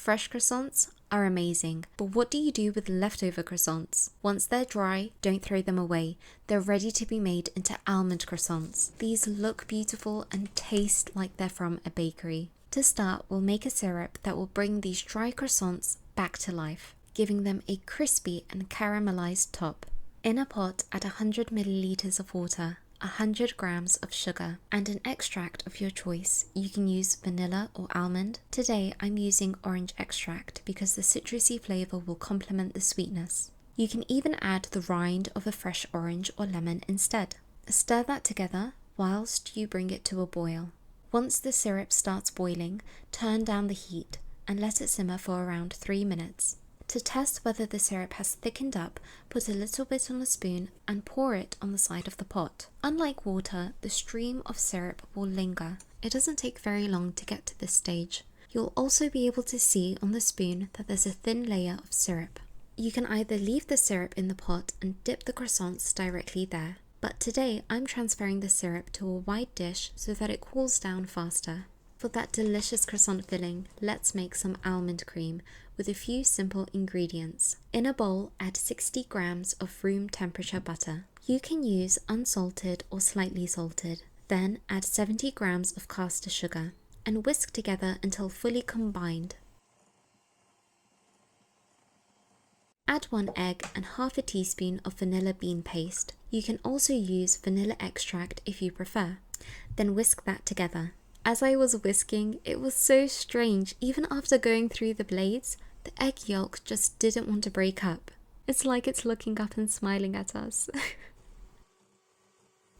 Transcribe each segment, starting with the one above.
Fresh croissants are amazing, but what do you do with leftover croissants? Once they're dry, don't throw them away. They're ready to be made into almond croissants. These look beautiful and taste like they're from a bakery. To start, we'll make a syrup that will bring these dry croissants back to life, giving them a crispy and caramelized top. In a pot, add 100 milliliters of water, 100 grams of sugar, and an extract of your choice. You can use vanilla or almond. Today I'm using orange extract because the citrusy flavor will complement the sweetness. You can even add the rind of a fresh orange or lemon instead. Stir that together whilst you bring it to a boil. Once the syrup starts boiling, turn down the heat and let it simmer for around 3 minutes. To test whether the syrup has thickened up, put a little bit on a spoon and pour it on the side of the pot. Unlike water, the stream of syrup will linger. It doesn't take very long to get to this stage. You'll also be able to see on the spoon that there's a thin layer of syrup. You can either leave the syrup in the pot and dip the croissants directly there, but today I'm transferring the syrup to a wide dish so that it cools down faster. For that delicious croissant filling, let's make some almond cream with a few simple ingredients. In a bowl, add 60 grams of room temperature butter. You can use unsalted or slightly salted. Then add 70 grams of caster sugar and whisk together until fully combined. Add 1 egg and half a teaspoon of vanilla bean paste. You can also use vanilla extract if you prefer. Then whisk that together. As I was whisking, it was so strange. Even after going through the blades, the egg yolk just didn't want to break up. It's like it's looking up and smiling at us.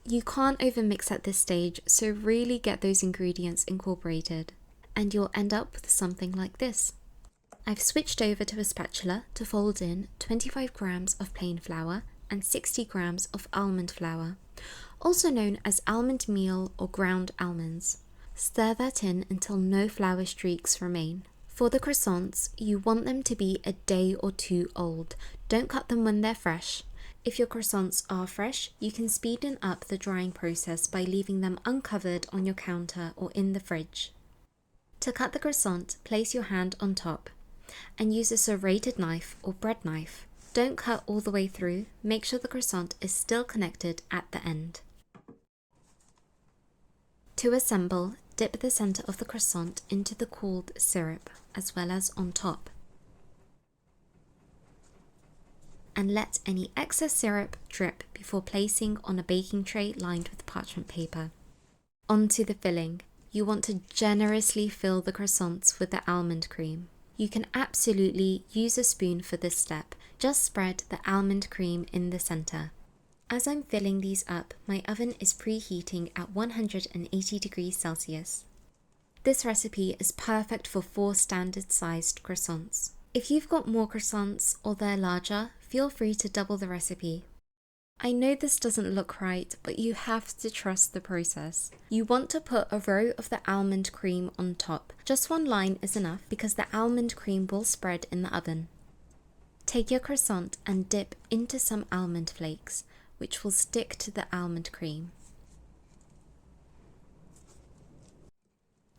You can't overmix at this stage, so really get those ingredients incorporated, and you'll end up with something like this. I've switched over to a spatula to fold in 25 grams of plain flour and 60 grams of almond flour, also known as almond meal or ground almonds. Stir that in until no flour streaks remain. For the croissants, you want them to be a day or 2 old. Don't cut them when they're fresh. If your croissants are fresh, you can speeden up the drying process by leaving them uncovered on your counter or in the fridge. To cut the croissant, place your hand on top and use a serrated knife or bread knife. Don't cut all the way through. Make sure the croissant is still connected at the end. To assemble, dip the center of the croissant into the cooled syrup, as well as on top. And let any excess syrup drip before placing on a baking tray lined with parchment paper. Onto the filling. You want to generously fill the croissants with the almond cream. You can absolutely use a spoon for this step. Just spread the almond cream in the center. As I'm filling these up, my oven is preheating at 180 degrees Celsius. This recipe is perfect for 4 standard-sized croissants. If you've got more croissants or they're larger, feel free to double the recipe. I know this doesn't look right, but you have to trust the process. You want to put a row of the almond cream on top. Just 1 line is enough because the almond cream will spread in the oven. Take your croissant and dip into some almond flakes, which will stick to the almond cream.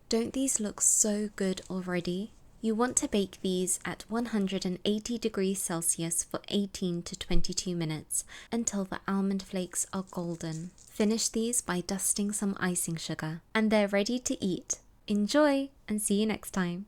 Don't these look so good already? You want to bake these at 180 degrees Celsius for 18 to 22 minutes until the almond flakes are golden. Finish these by dusting some icing sugar, and they're ready to eat. Enjoy and see you next time.